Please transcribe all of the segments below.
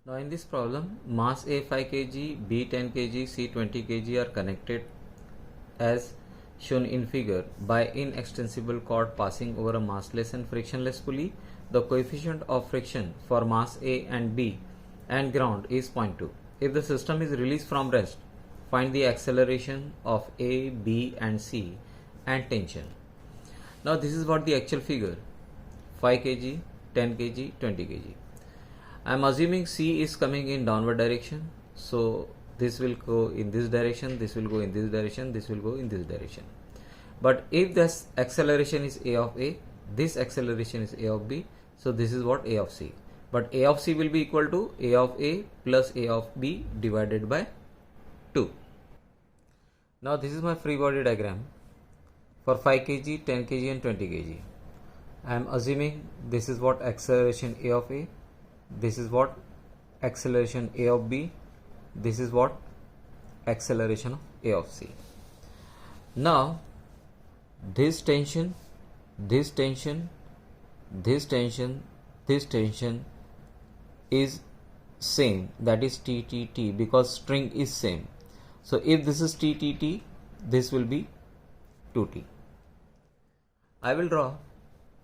Now in this problem, mass A 5 kg, B 10 kg, C 20 kg are connected as shown in figure by inextensible cord passing over a massless and frictionless pulley. The coefficient of friction for mass A and B and ground is 0.2. If the system is released from rest, find the acceleration of A, B and C and tension. Now this is what the actual figure: 5 kg, 10 kg, 20 kg. I am assuming C is coming in downward direction, so this will go in this direction, this will go in this direction, this will go in this direction. But if this acceleration is A of A, this acceleration is A of B, so this is what A of C. But A of C will be equal to A of A plus A of B divided by 2. Now this is my free body diagram for 5 kg, 10 kg and 20 kg. I am assuming this is what acceleration A of A, this is what acceleration A of B, this is what acceleration of A of C. Now this tension, this tension, this tension, this tension is same, that is TTT, because string is same. So if this is TTT, this will be 2T. I will draw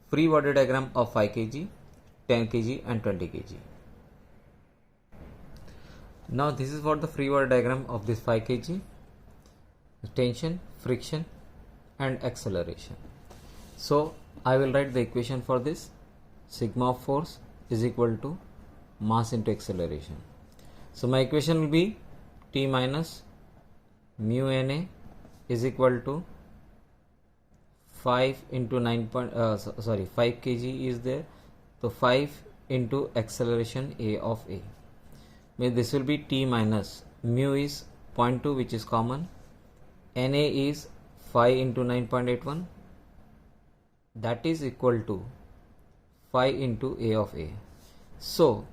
free body diagram of 5 kg, 10 kg and 20 kg. Now this is what the free body diagram of this 5 kg: tension, friction and acceleration. So I will write the equation for this: sigma of force is equal to mass into acceleration. So my equation will be T minus mu Na is equal to 5 into 5 kg is there, so 5 into acceleration A of A. Means this will be T minus mu is 0.2, which is common. Na is 5 into 9.81, that is equal to 5 into A of A. So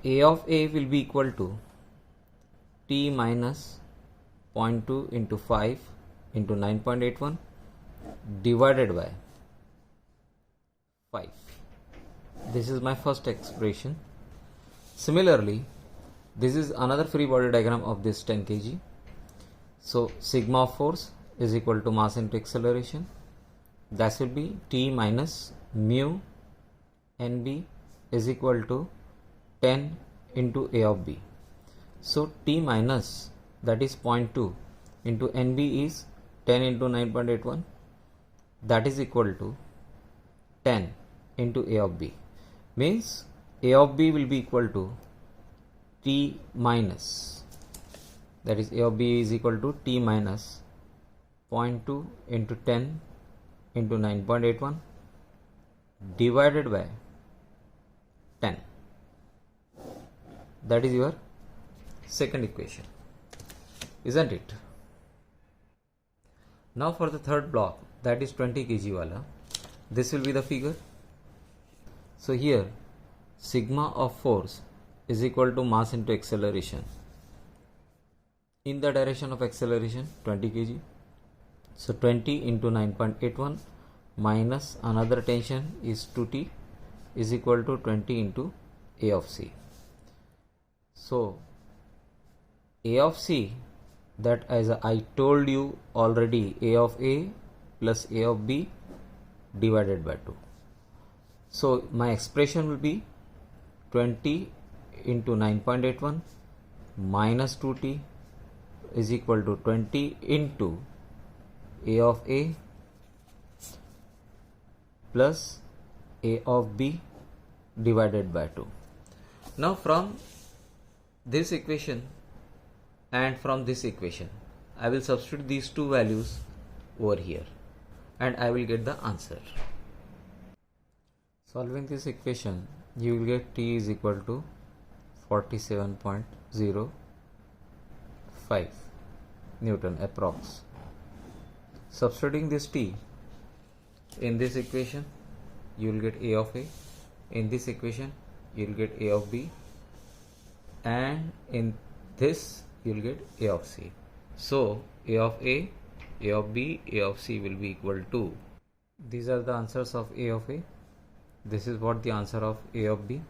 A of A will be equal to T minus 0.2 into 5 into 9.81 divided by 5. This is my first expression. Similarly, this is another free body diagram of this 10 kg. So sigma of force is equal to mass into acceleration. That will be T minus mu NB is equal to 10 into A of B. So T minus, that is 0.2 into NB is 10 into 9.81, that is equal to 10 into A of B. Means A of B will be equal to T minus, that is A of B is equal to T minus 0.2 into 10 into 9.81 divided by 10. That is your second equation, isn't it? Now for the third block, that is 20 kg wala, this will be the figure. So here sigma of force is equal to mass into acceleration in the direction of acceleration 20 kg. So 20 into 9.81 minus another tension is 2T is equal to 20 into A of C. So A of C, that as I told you already, A of A plus A of B divided by 2. So my expression will be 20 into 9.81 minus 2T is equal to 20 into A of A plus A of B divided by 2. Now from this equation and from this equation, I will substitute these two values over here and I will get the answer. Solving this equation, you will get T is equal to 47.05 Newton approx. Substituting this T in this equation, you will get A of A. In this equation, you will get A of B, and in this you will get A of C. So A of A, A of B, A of C will be equal to, these are the answers of A of A, this is what the answer of A of B,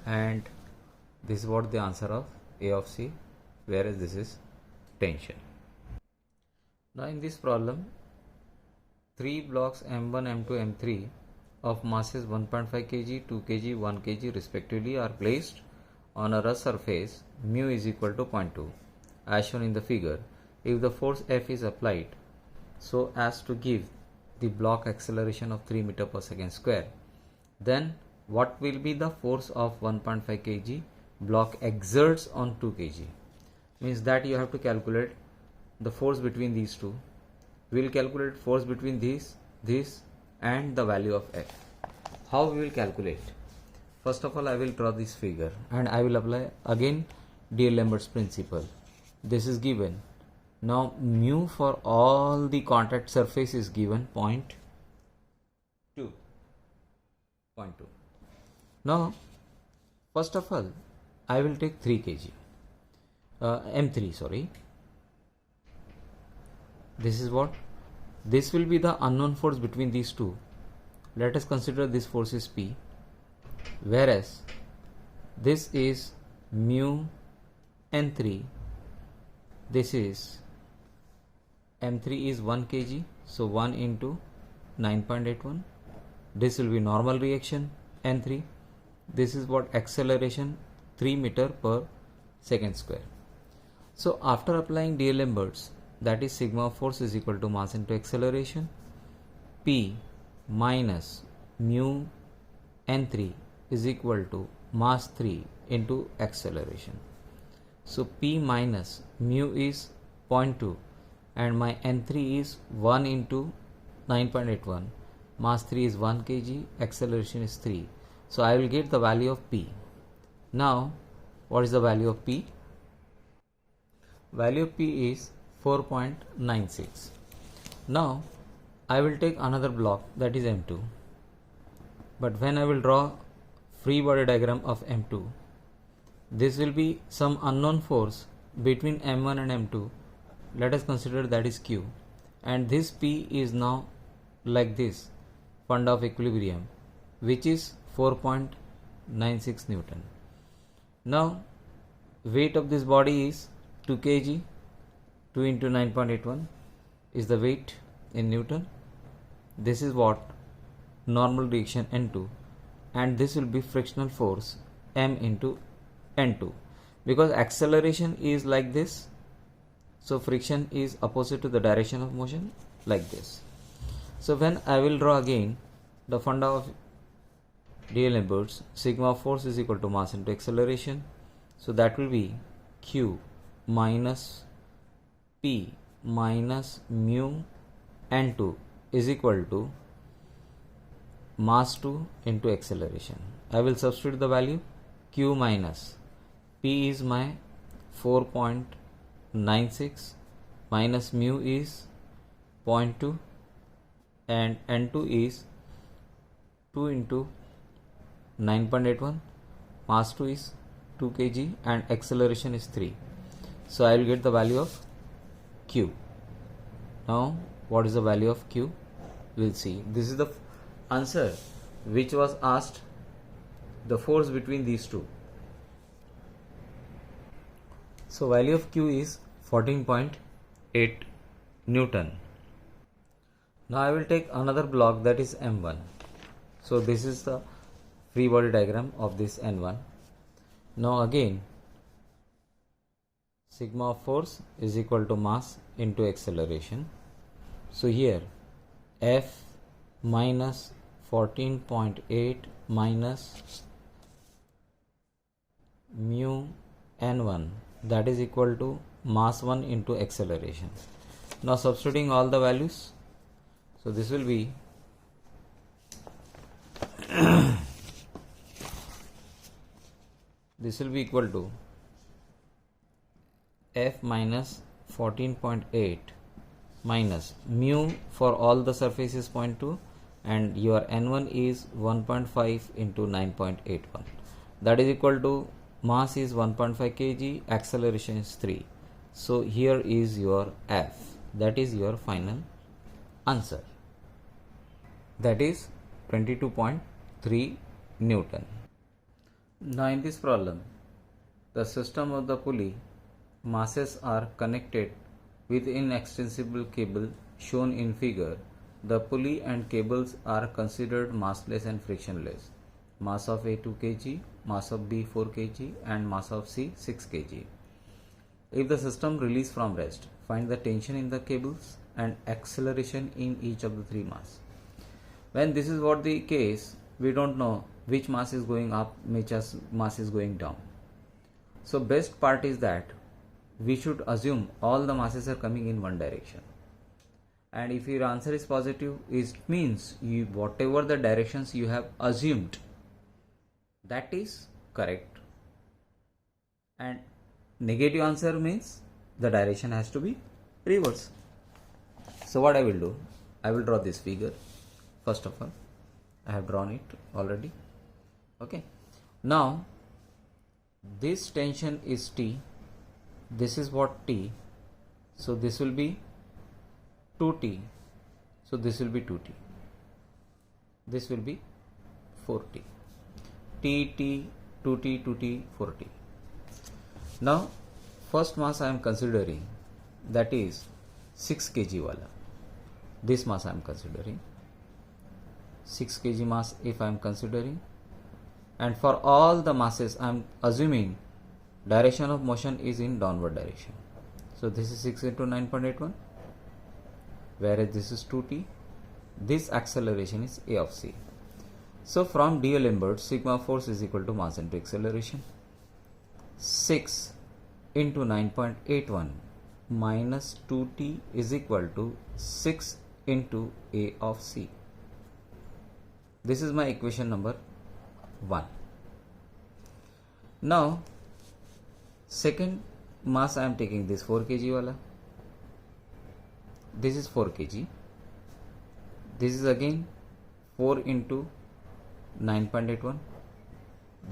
and This is what the answer of A of C, whereas this is tension. Now in this problem, 3 blocks M1, M2, M3 of masses 1.5 kg, 2 kg, 1 kg respectively are placed on a rough surface mu is equal to 0.2 as shown in the figure. If the force F is applied so as to give the block acceleration of 3 meter per second square, then what will be the force of 1.5 kg block exerts on 2 kg? Means that you have to calculate the force between these two. We will calculate force between this and the value of F. How we will calculate? First of all, I will draw this figure and I will apply again D'Alembert's principle. This is given. Now mu for all the contact surface is given 0.2. Now first of all, I will take 3 kg. M3, sorry. This is what? This will be the unknown force between these two. Let us consider this force is P, whereas this is mu N3. This is M3 is 1 kg, so 1 into 9.81. This will be normal reaction N3. This is what acceleration 3 meter per second square. So after applying D'Alembert's, that is sigma force is equal to mass into acceleration, P minus mu N3 is equal to mass 3 into acceleration. So P minus mu is 0.2 and my N3 is 1 into 9.81. Mass 3 is 1 kg, acceleration is 3. So I will get the value of P. Now what is the value of P? Value of P is 4.96. Now I will take another block, that is M2. But when I will draw free body diagram of M2, this will be some unknown force between M1 and M2. Let us consider that is Q. And this P is now like this, fund of equilibrium, which is 4.96 Newton. Now weight of this body is 2 kg. 2 into 9.81 is the weight in Newton. This is what? Normal reaction N2, and this will be frictional force M into N2, because acceleration is like this, so friction is opposite to the direction of motion, like this. So when I will draw again the funda of D'Alembert's, sigma force is equal to mass into acceleration, so that will be Q minus P minus mu N2 is equal to mass 2 into acceleration. I will substitute the value. Q minus P is my 4.96 minus mu is 0.2 and N2 is 2 into 9.81. Mass 2 is 2 kg and acceleration is 3. So I will get the value of Q. Now what is the value of Q? We'll see. This is the answer which was asked, the force between these two. So value of Q is 14.8 Newton. Now I will take another block, that is M1. So this is the free body diagram of this N1. Now again, sigma of force is equal to mass into acceleration. So here F minus 14.8 minus mu N1, that is equal to mass 1 into acceleration. Now substituting all the values, so this will be this will be equal to F minus 14.8 minus mu for all the surfaces 0.2 and your N1 is 1.5 into 9.81, that is equal to mass is 1.5 kg, acceleration is 3. So here is your F, that is your final answer, that is 22.3 Newton. Now in this problem, the system of the pulley masses are connected with inextensible cable shown in figure. The pulley and cables are considered massless and frictionless. Mass of A 2 kg, mass of B 4 kg and mass of C 6 kg. If the system released from rest, find the tension in the cables and acceleration in each of the three mass. When this is what the case, we don't know which mass is going up, which mass is going down. So best part is that we should assume all the masses are coming in one direction. And if your answer is positive, it means whatever the directions you have assumed, that is correct. And negative answer means the direction has to be reverse. So what I will do, I will draw this figure. First of all, I have drawn it already. Okay. Now, this tension is T. This is what T. So this will be 2T. So this will be 2T. This will be 4T. T, T, 2T, 2T, 4T. Now, first mass I am considering, that is 6 kg wala. This mass I am considering. 6 kg mass if I am considering. And for all the masses I am assuming direction of motion is in downward direction. So this is 6 into 9.81, whereas this is 2T. This acceleration is A of C. So from D'Alembert, sigma force is equal to mass into acceleration. 6 into 9.81 minus 2T is equal to 6 into A of C. This is my equation number 1. Now, second mass I am taking this 4 kg wala. This is 4 kg. This is again 4 into 9.81.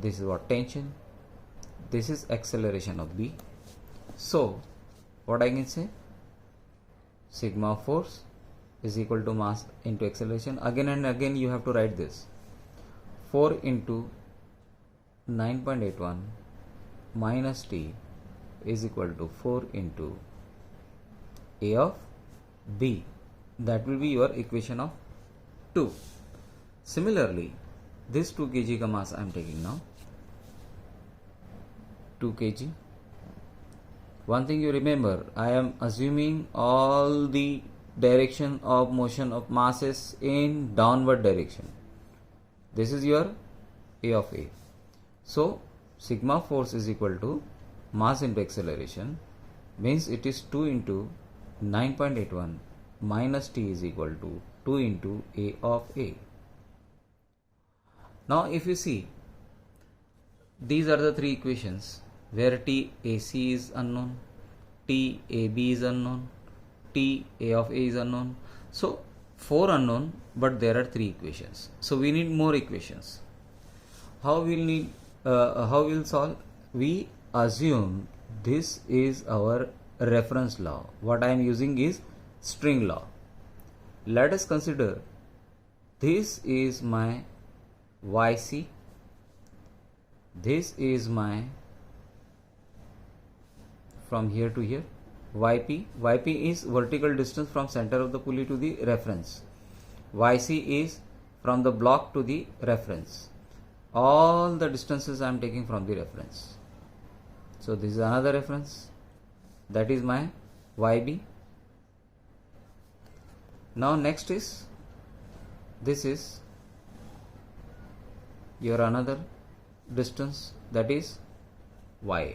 This is what tension. This is acceleration of B. So, what I can say? Sigma force is equal to mass into acceleration. Again and again you have to write this. 4 into 9.81 minus T is equal to 4 into A of B. That will be your equation of 2. Similarly, this 2 kg ka mass I am taking now. 2 kg. One thing you remember, I am assuming all the direction of motion of masses in downward direction. This is your A of A. So, sigma force is equal to mass into acceleration, means it is 2 into 9.81 minus T is equal to 2 into A of A. Now, if you see, these are the three equations where T AC is unknown, T AB is unknown, T A of A is unknown. So, 4 unknown, but there are 3 equations. So, we need more equations. How we'll solve? We assume this is our reference law. What I am using is string law. Let us consider this is my YC. This is my from here to here YP. YP is vertical distance from center of the pulley to the reference. YC is from the block to the reference. All the distances I am taking from the reference. So this is another reference. That is my YB. Now next is, this is your another distance, that is YA.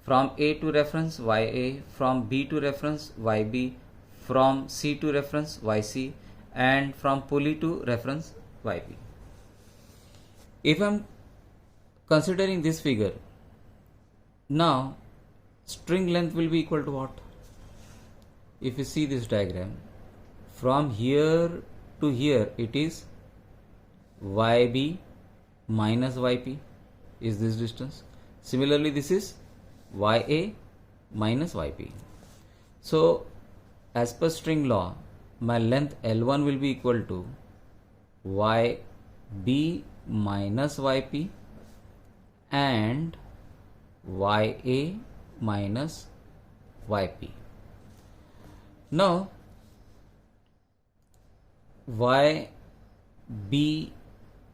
From A to reference YA, from B to reference YB, from C to reference YC, and from pulley to reference YB. If I am considering this figure, now string length will be equal to what? If you see this diagram, from here to here it is YB minus YP is this distance. Similarly, this is YA minus YP. So, as per string law, my length L1 will be equal to YB minus YP and ya minus yp. Now yb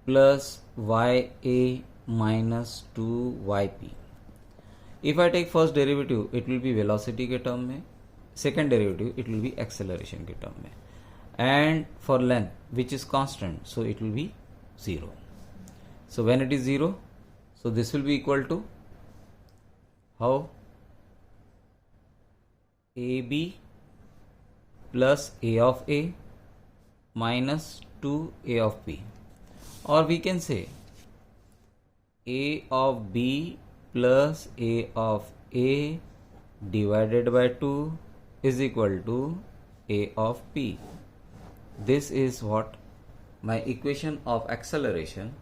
plus ya minus 2yp. If I take first derivative, it will be velocity के term में, second derivative it will be acceleration के term में, and for length which is constant, so it will be 0. So when it is 0, so this will be equal to how? ab plus a of a minus 2a of b, or we can say a of b plus a of a divided by 2 is equal to a of p. This is what my equation of acceleration